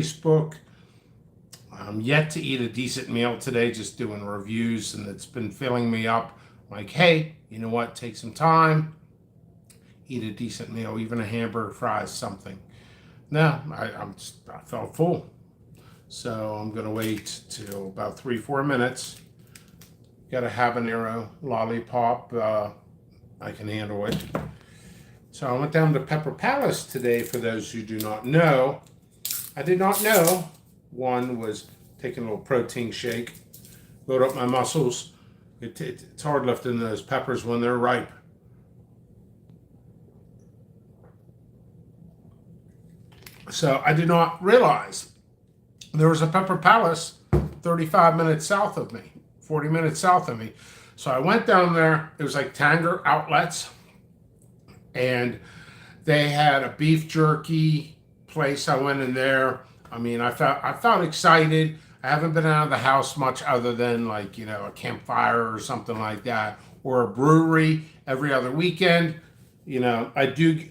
Facebook. I'm yet to eat a decent meal today, just doing reviews, and it's been filling me up. Like, hey, you know what? Take some time, eat a decent meal, even a hamburger, fries, something. No, I felt full. So I'm going to wait till about 3-4 minutes. Got a habanero lollipop. I can handle it. So I went down to Pepper Palace today. For those who do not know, I did not know. One was taking a little protein shake, load up my muscles. It's hard lifting those peppers when they're ripe. So I did not realize there was a Pepper Palace 35 minutes south of me, 40 minutes south of me. So I went down there. It was like Tanger Outlets, and they had a beef jerky place. I went in there. I mean, I felt excited. I haven't been out of the house much other than like, a campfire or something like that, or a brewery every other weekend. I do,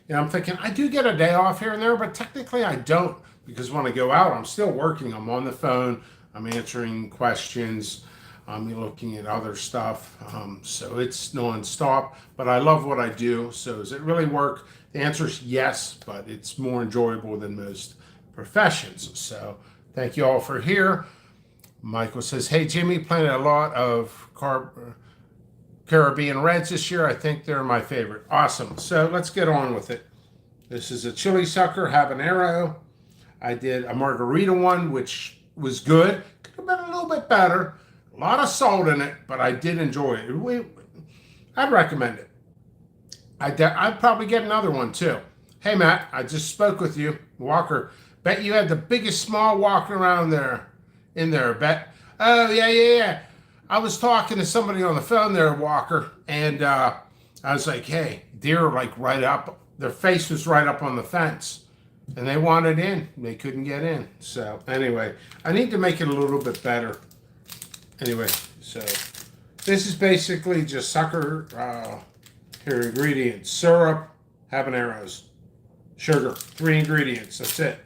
I'm thinking I do get a day off here and there, but technically I don't, because when I go out, I'm still working. I'm on the phone. I'm answering questions. I'm looking at other stuff. So it's nonstop, but I love what I do. So does it really work? The answer is yes, but it's more enjoyable than most professions. So thank you all for here. Michael says, hey, Jimmy, planted a lot of Caribbean Reds this year. I think they're my favorite. Awesome. So let's get on with it. This is a chili sucker habanero. I did a margarita one, which was good. Could have been a little bit better. A lot of salt in it, but I did enjoy it. I'd recommend it. I'd probably get another one too. Hey, Matt, I just spoke with you. Walker, bet you had the biggest small walker around there. In there, bet. Oh, yeah. I was talking to somebody on the phone there, Walker, and I was like, hey, deer like right up. Their face was right up on the fence, and they wanted in. They couldn't get in. So anyway, I need to make it a little bit better. Anyway, so this is basically just sucker, here ingredients: syrup, habaneros, sugar, 3 ingredients, that's it.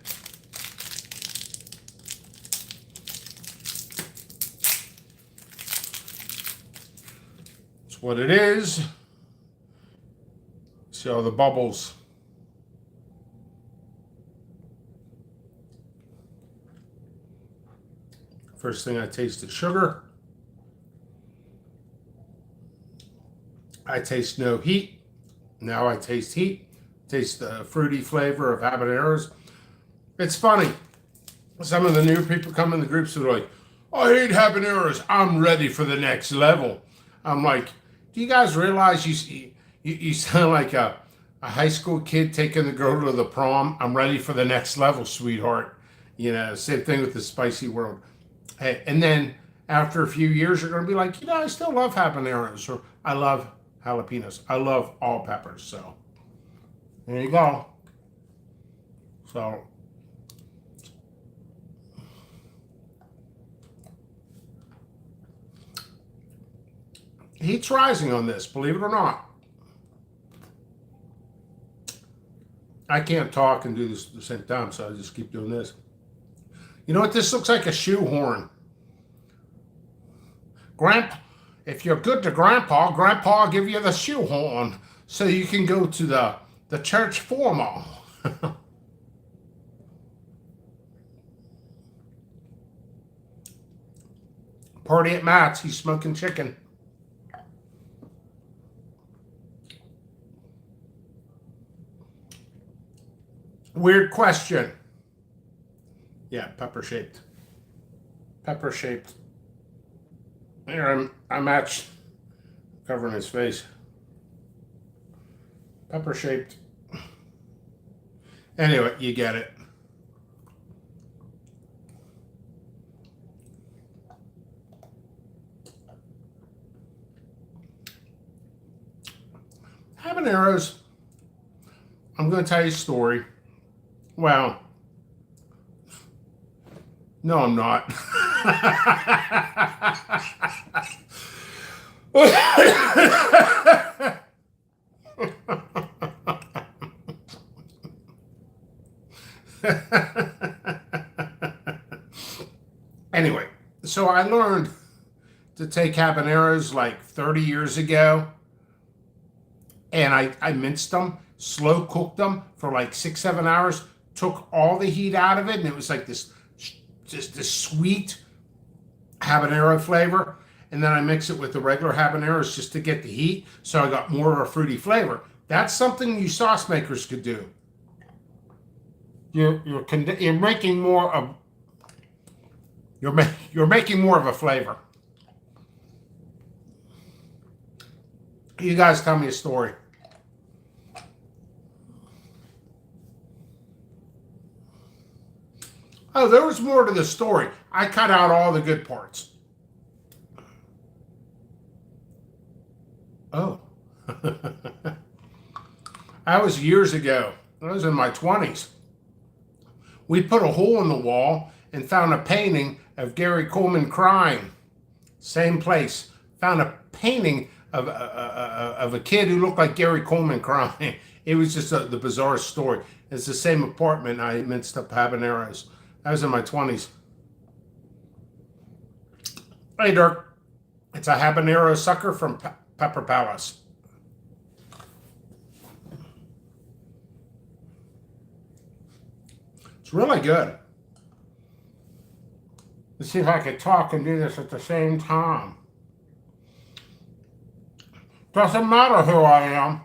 That's what it is. See all the bubbles. First thing I taste is sugar. I taste no heat. Now I taste heat. Taste the fruity flavor of habaneros. It's funny. Some of the new people come in the groups who are like, I hate habaneros. I'm ready for the next level. I'm like, do you guys realize you sound like a high school kid taking the girl to the prom? I'm ready for the next level, sweetheart. Same thing with the spicy world. Hey, and then after a few years, you're going to be like, I still love habaneros, or I love jalapenos. I love all peppers. So there you go. So heat's rising on this, believe it or not. I can't talk and do this at the same time, so I just keep doing this. You know what? This looks like a shoehorn. Grandpa, if you're good to Grandpa will give you the shoehorn so you can go to the church formal. Party at Matt's, he's smoking chicken. Weird question. Yeah, pepper shaped. Pepper shaped. Here, I'm at covering his face. Pepper shaped. Anyway, you get it. Habaneros. I'm going to tell you a story. Well, no, I'm not. Anyway, so I learned to take habaneros like 30 years ago, and I minced them, slow cooked them for like 6, 7 hours, took all the heat out of it, and it was like this, just this sweet habanero flavor. And then I mix it with the regular habaneros just to get the heat, so I got more of a fruity flavor. That's something you sauce makers could do. You're making more of you're making more of a flavor. You guys tell me a story. Oh, there was more to the story. I cut out all the good parts. Oh. That was years ago. I was in my 20s. We put a hole in the wall and found a painting of Gary Coleman crying. Same place. Found a painting of a kid who looked like Gary Coleman crying. It was just the bizarre story. It's the same apartment I minced up habaneros. I was in my 20s. Hey, Dirk. It's a habanero sucker from Pepper Palace. It's really good. Let's see if I can talk and do this at the same time. Doesn't matter who I am.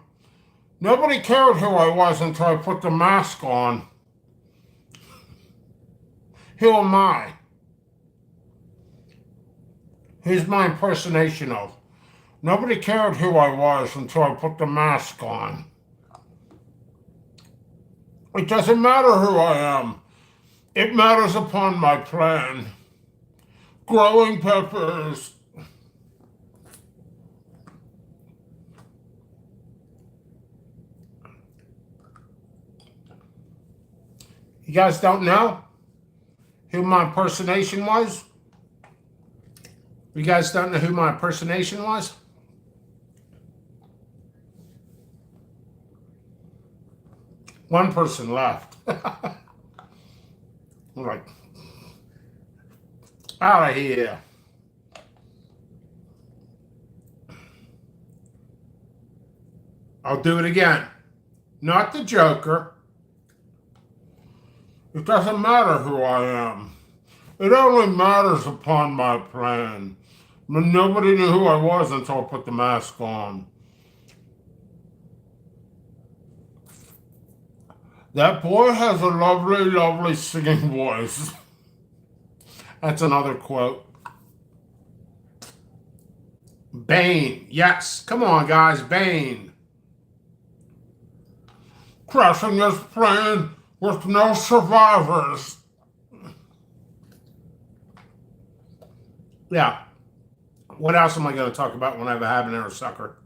Nobody cared who I was until I put the mask on. Who am I? Who's my impersonation of? Nobody cared who I was until I put the mask on. It doesn't matter who I am. It matters upon my plan. Growing peppers. You guys don't know who my impersonation was? You guys don't know who my impersonation was? One person left. I'm like, out of here. I'll do it again. Not the Joker. It doesn't matter who I am. It only matters upon my plan. But nobody knew who I was until I put the mask on. That boy has a lovely, lovely singing voice. That's another quote. Bane. Yes. Come on, guys. Bane. Crashing this plane with no survivors. Yeah. What else am I going to talk about when I have a habanero sucker?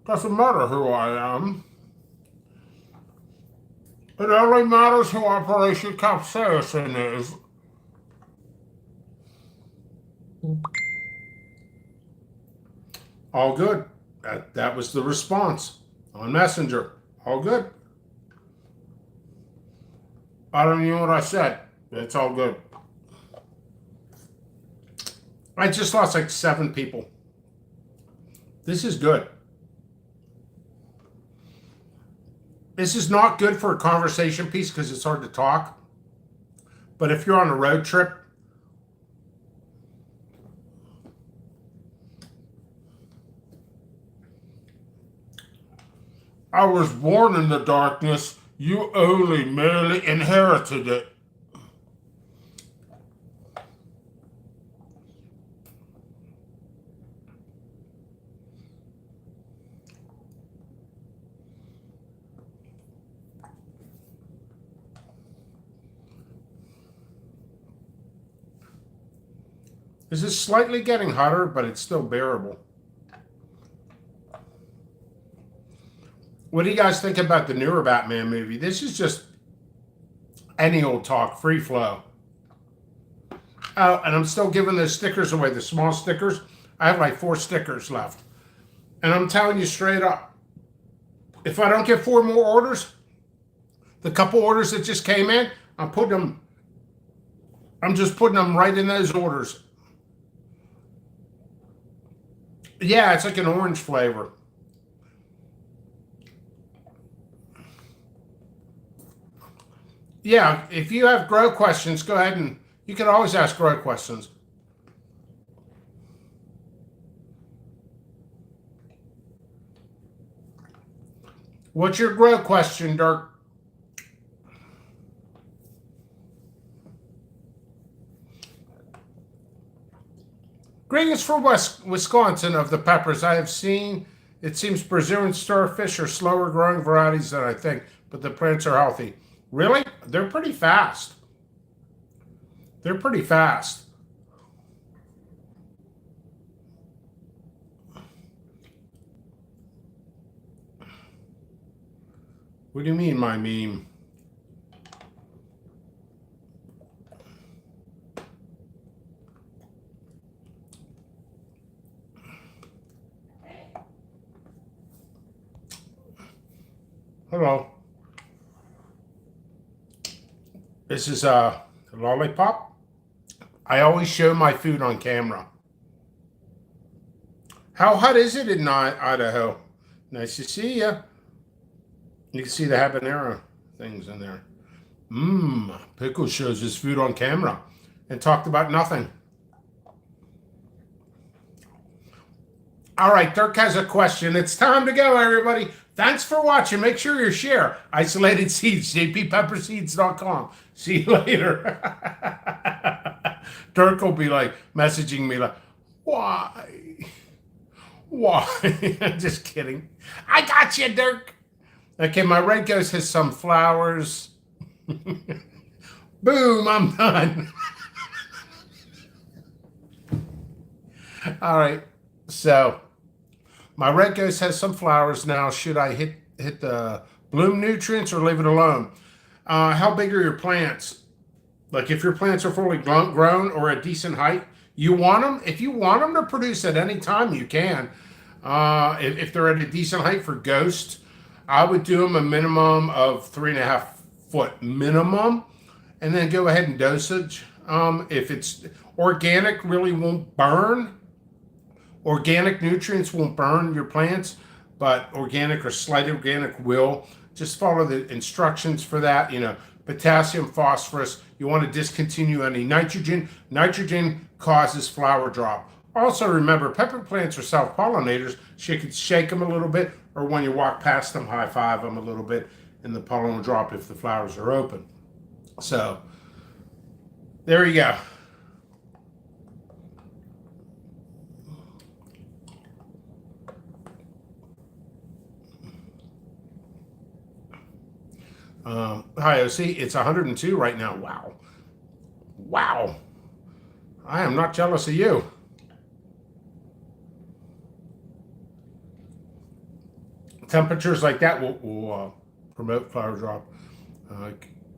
Doesn't matter who I am. It only matters who Operation Capsaicin is. All good. That was the response on Messenger. All good. I don't even know what I said. It's all good. I just lost like 7 people. This is good. This is not good for a conversation piece because it's hard to talk. But if you're on a road trip, I was born in the darkness. You only merely inherited it. This is slightly getting hotter, but it's still bearable. What do you guys think about the newer Batman movie? This is just any old talk, free flow. Oh, and I'm still giving the stickers away, the small stickers. I have like 4 stickers left. And I'm telling you straight up, if I don't get 4 more orders, the couple orders that just came in, I'm putting them I'm just putting them right in those orders. Yeah, it's like an orange flavor. Yeah, if you have grow questions, go ahead and you can always ask grow questions. What's your grow question, Dirk? Greetings from Wisconsin of the peppers I have seen. It seems Brazilian starfish are slower growing varieties than I think, but the plants are healthy. Really? They're pretty fast. They're pretty fast. What do you mean, my meme? Hello. This is Lollipop. I always show my food on camera. How hot is it in Idaho? Nice to see you. You can see the habanero things in there. Pickles shows his food on camera and talked about nothing. All right, Dirk has a question. It's time to go, everybody. Thanks for watching. Make sure you share. Isolated Seeds, jppepperseeds.com. See you later. Dirk will be like messaging me like, why? Why? I'm just kidding. I got you, Dirk. Okay, my red ghost has some flowers. Boom, I'm done. All right, so my red ghost has some flowers now. Should I hit the bloom nutrients or leave it alone? How big are your plants? Like if your plants are fully grown or a decent height, you want them. If you want them to produce at any time, you can. If they're at a decent height for ghost, I would do them a minimum of 3.5 foot minimum, and then go ahead and dosage. If it's organic, really won't burn. Organic nutrients won't burn your plants, but organic or slight organic will. Just follow the instructions for that. You know, potassium, phosphorus. You want to discontinue any nitrogen. Nitrogen causes flower drop. Also remember, pepper plants are self-pollinators. So you can shake them a little bit, or when you walk past them, high-five them a little bit, and the pollen will drop if the flowers are open. So, there you go. Hi, OC. It's 102 right now. Wow. Wow. I am not jealous of you. Temperatures like that will promote flower drop.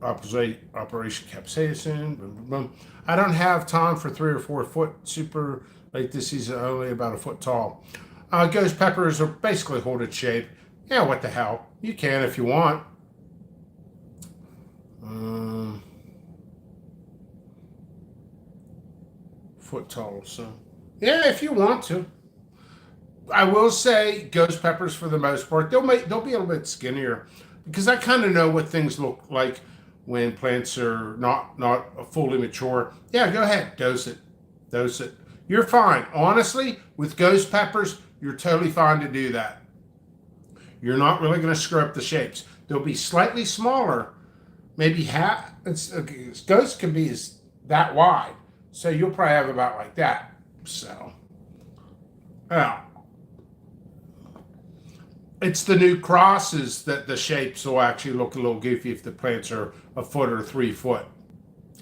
Operation capsaicin. Boom, boom, boom. I don't have time for 3 or 4 foot super late this season, only about a foot tall. Ghost peppers are basically hold its shape. Yeah, what the hell? You can if you want. Foot tall, so yeah, if you want to. I will say ghost peppers for the most part, they'll be a little bit skinnier because I kind of know what things look like when plants are not fully mature. Yeah, go ahead, dose it. You're fine. Honestly, with ghost peppers, you're totally fine to do that. You're not really going to screw up the shapes. They'll be slightly smaller, maybe half. Ghosts can be that wide, so you'll probably have about like that. So, yeah. It's the new crosses that the shapes will actually look a little goofy if the plants are a foot or 3 foot.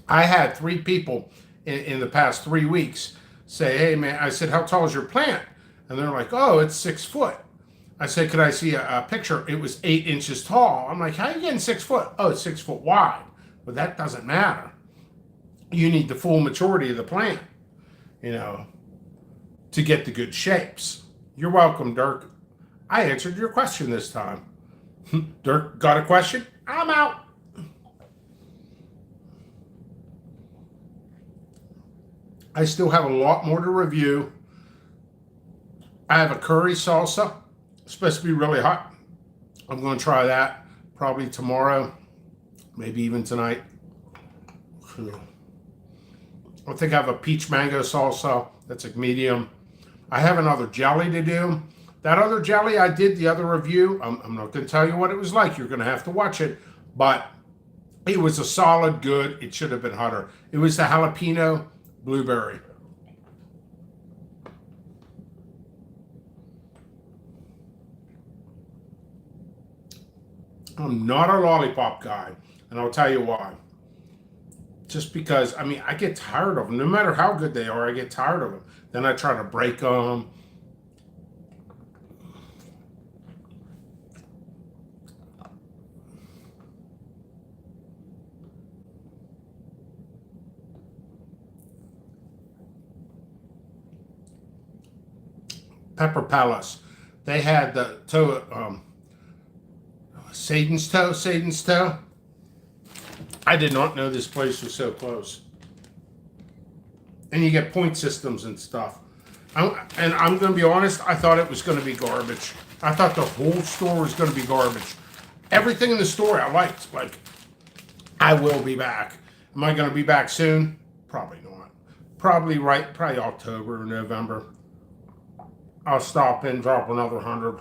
I had 3 people in the past 3 weeks say, hey man, I said, how tall is your plant? And they're like, oh, it's 6 foot. I said, could I see a picture? It was 8 inches tall. I'm like, how are you getting 6 foot? Oh, it's 6 foot wide. But that doesn't matter. You need the full maturity of the plant, to get the good shapes. You're welcome, Dirk. I answered your question this time. Dirk, got a question? I'm out. I still have a lot more to review. I have a curry salsa. It's supposed to be really hot. I'm going to try that probably tomorrow, maybe even tonight. I think I have a peach mango salsa. That's like medium. I have another jelly to do. That other jelly I did the other review. I'm not going to tell you what it was like. You're going to have to watch it. But it was a solid good. It should have been hotter. It was the jalapeno blueberry. I'm not a lollipop guy, and I'll tell you why. Just because, I mean, I get tired of them. No matter how good they are, I get tired of them. Then I try to break them. Pepper Palace. They had the Satan's Toe. I did not know this place was so close. And you get point systems and stuff. And I'm going to be honest, I thought it was going to be garbage. I thought the whole store was going to be garbage. Everything in the store I liked. Like, I will be back. Am I going to be back soon? Probably not. Probably October or November. I'll stop in, drop another 100.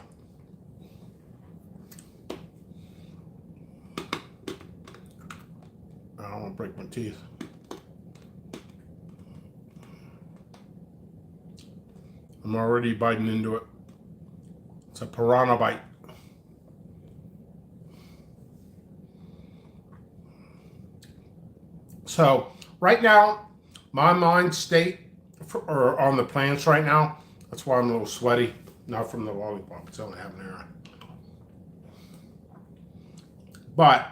I don't want to break my teeth. I'm already biting into it. It's a piranha bite. So right now, my mind state on the plants right now, that's why I'm a little sweaty. Not from the lollipop, it's only habanero. But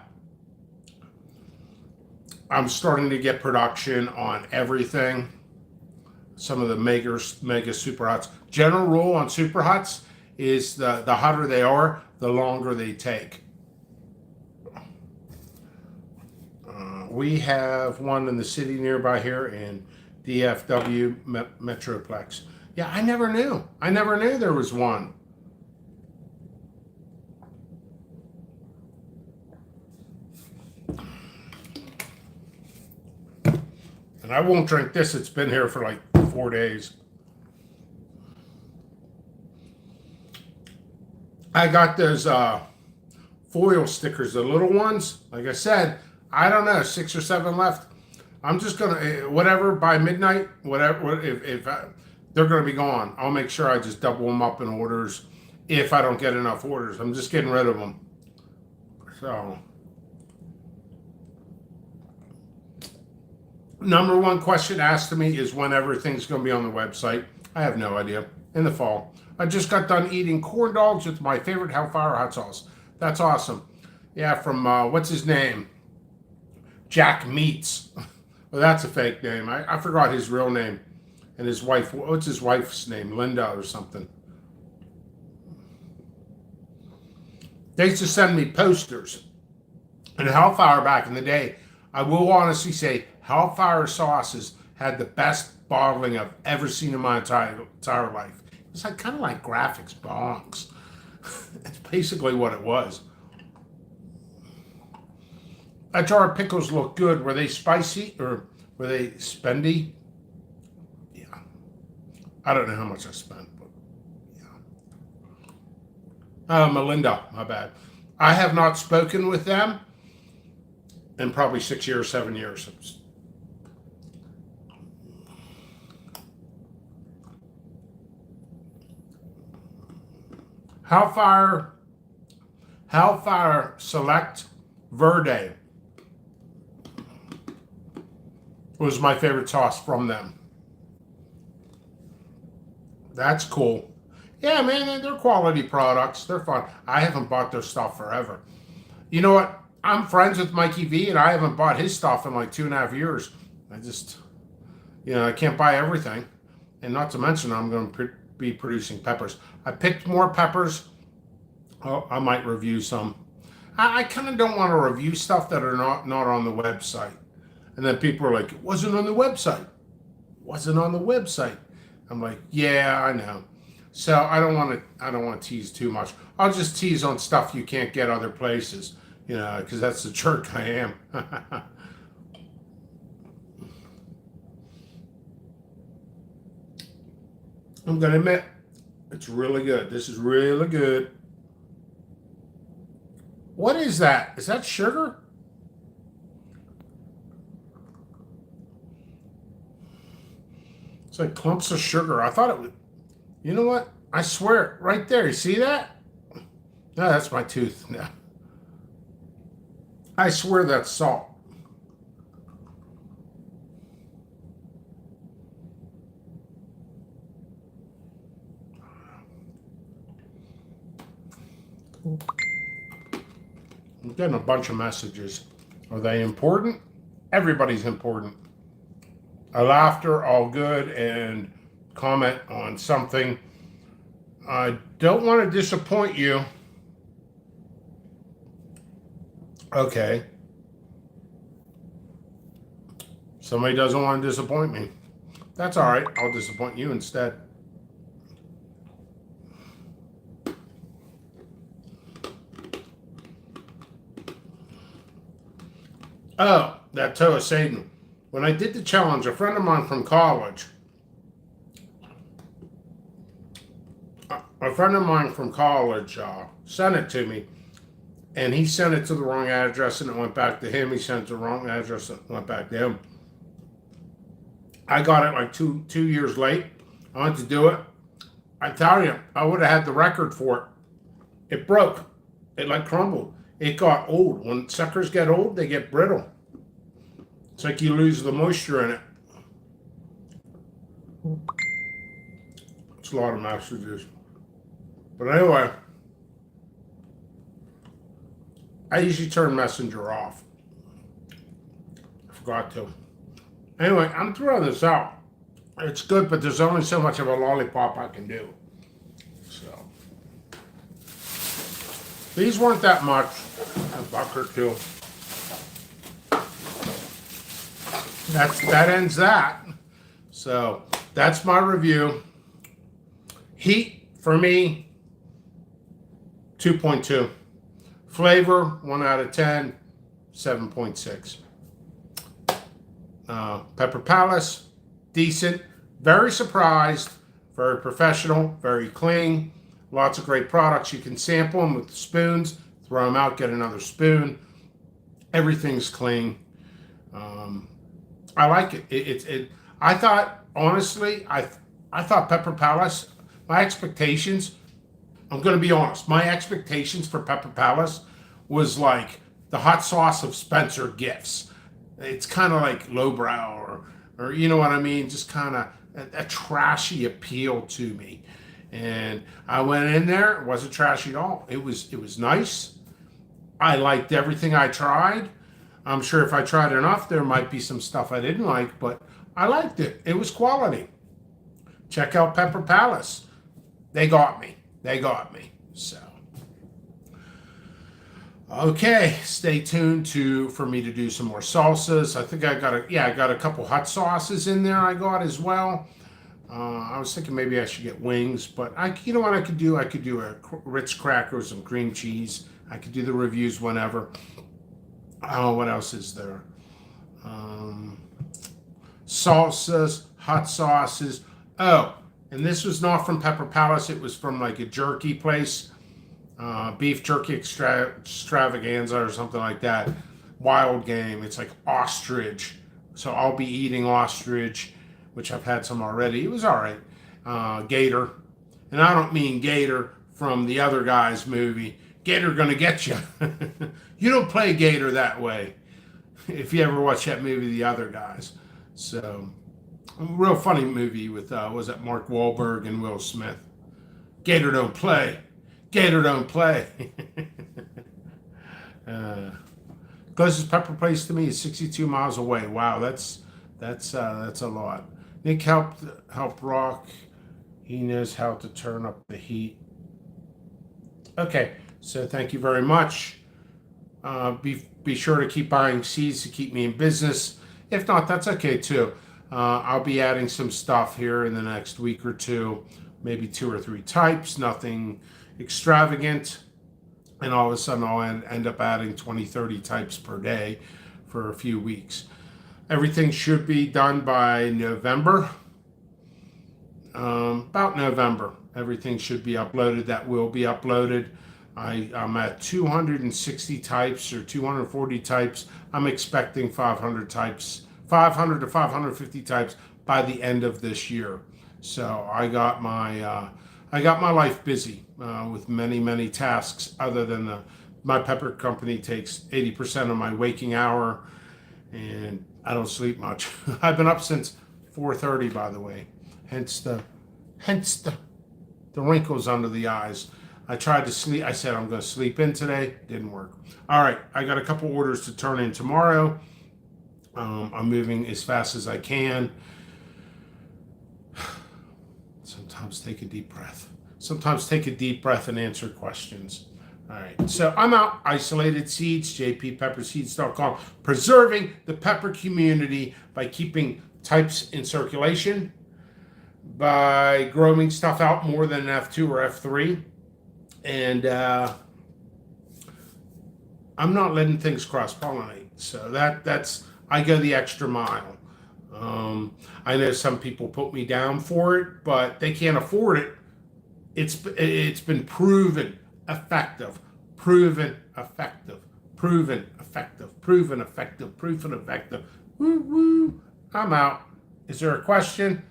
I'm starting to get production on everything. Some of the mega super hots. General rule on super hots is the hotter they are, the longer they take. We have one in the city nearby here in DFW Metroplex. Yeah, I never knew. I never knew there was one. And I won't drink this. It's been here for like 4 days. I got those foil stickers, the little ones. Like I said, I don't know, 6 or 7 left. I'm just gonna whatever by midnight, whatever. If they're gonna be gone, I'll make sure I just double them up in orders. If I don't get enough orders, I'm just getting rid of them. So, number one question asked to me is when everything's gonna be on the website. I have no idea. In the fall. I just got done eating corn dogs with my favorite Hellfire hot sauce. That's awesome. Yeah, from what's his name? Jack Meats. Well, that's a fake name. I forgot his real name. And his wife, what's his wife's name? Linda or something. They used to send me posters. And Hellfire back in the day, I will honestly say, Hellfire sauces had the best bottling I've ever seen in my entire life. It's like kind of like graphics bongs. That's basically what it was. That jar of pickles looked good. Were they spicy or were they spendy? Yeah. I don't know how much I spent, but yeah. Melinda, my bad. I have not spoken with them in probably 6 years, 7 years. Hellfire Select Verde was my favorite sauce from them. That's cool. Yeah, man, they're quality products. They're fun. I haven't bought their stuff forever. You know what? I'm friends with Mikey V, and I haven't bought his stuff in like 2.5 years. I just, I can't buy everything. And not to mention, I'm going to be producing peppers. I picked more peppers. Oh, I might review some. I kind of don't want to review stuff that are not on the website. And then people are like, it wasn't on the website. wasn't on the website. I'm like, yeah, I know. So I don't want to tease too much. I'll just tease on stuff you can't get other places, because that's the jerk I am. I'm gonna admit, it's really good. This is really good. What is that? Is that sugar? It's like clumps of sugar. I thought it was. You know what? I swear, right there. You see that? No, that's my tooth. No. I swear that's salt. I'm getting a bunch of messages. Are they important? Everybody's important. A laughter, all good, and comment on something. I don't want to disappoint you. Okay. Somebody doesn't want to disappoint me. That's all right. I'll disappoint you instead. Oh, that toe of Satan. When I did the challenge, a friend of mine from college, sent it to me, and he sent it to the wrong address, and it went back to him. He sent it to the wrong address, and it went back to him. I got it like two years late. I went to do it. I tell you, I would have had the record for it. It broke. It like crumbled. It got old. When suckers get old, they get brittle. It's like you lose the moisture in it. It's a lot of messages. But anyway, I usually turn Messenger off. I forgot to. Anyway, I'm throwing this out. It's good, but there's only so much of a lollipop I can do. So, these weren't that much. A buck or two. That ends that. So, that's my review. Heat, for me, 2.2. Flavor, 1 out of 10, 7.6. Pepper Palace, decent. Very surprised. Very professional. Very clean. Lots of great products. You can sample them with spoons. Throw them out, get another spoon. Everything's clean. I like it. I thought, honestly, I thought Pepper Palace, my expectations, I'm going to be honest, my expectations for Pepper Palace was like the hot sauce of Spencer Gifts. It's kind of like lowbrow or you know what I mean? Just kind of a trashy appeal to me. And I went in there, it wasn't trashy at all. It was nice. I liked everything I tried. I'm sure if I tried enough, there might be some stuff I didn't like, but I liked it. It was quality. Check out Pepper Palace. They got me. So, okay, stay tuned for me to do some more salsas. I think I got a couple hot sauces in there I got as well. I was thinking maybe I should get wings, but you know what I could do? I could do a Ritz crackers and cream cheese. I could do the reviews whenever. Oh, what else is there? Salsas, hot sauces. Oh, and this was not from Pepper Palace. It was from like a jerky place, beef jerky extravaganza or something like that. Wild Game. It's like ostrich. So I'll be eating ostrich, which I've had some already. It was all right. Gator. And I don't mean Gator from the other guy's movie. Gator gonna get you. You don't play Gator that way. If you ever watch that movie, The Other Guys. So, a real funny movie with, was it Mark Wahlberg and Will Smith? Gator don't play. Gator don't play. Closest Pepper place to me is 62 miles away. Wow, that's a lot. Nick helped Rock. He knows how to turn up the heat. Okay, so thank you very much. Be sure to keep buying seeds to keep me in business. If not, that's okay too. I'll be adding some stuff here in the next week or two, maybe 2 or 3 types, nothing extravagant. And all of a sudden I'll end up adding 20, 30 types per day for a few weeks. Everything should be done by November. About November, everything should be uploaded. That will be uploaded. I'm at 260 types or 240 types. I'm expecting 500 types, 500 to 550 types by the end of this year. So I got my life busy with many tasks. Other than my pepper company takes 80% of my waking hour, and I don't sleep much. I've been up since 4:30, by the way. Hence the wrinkles under the eyes. I tried to sleep. I said I'm going to sleep in today. Didn't work. All right, I got a couple orders to turn in tomorrow. I'm moving as fast as I can. Sometimes take a deep breath. Sometimes take a deep breath and answer questions. All right, so I'm out. Isolated Seeds, jppepperseeds.com, preserving the pepper community by keeping types in circulation, by growing stuff out more than F2 or F3, and I'm not letting things cross-pollinate. So that's I go the extra mile. I know some people put me down for it, but they can't afford it. It's been proven effective, proven effective, proven effective, proven effective, proven effective. Woo woo. I'm out. Is there a question?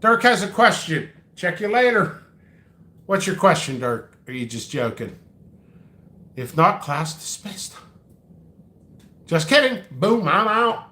Dirk has a question. Check you later. What's your question, Dirk? Are you just joking? If not, class dismissed. Just kidding. Boom, I'm out.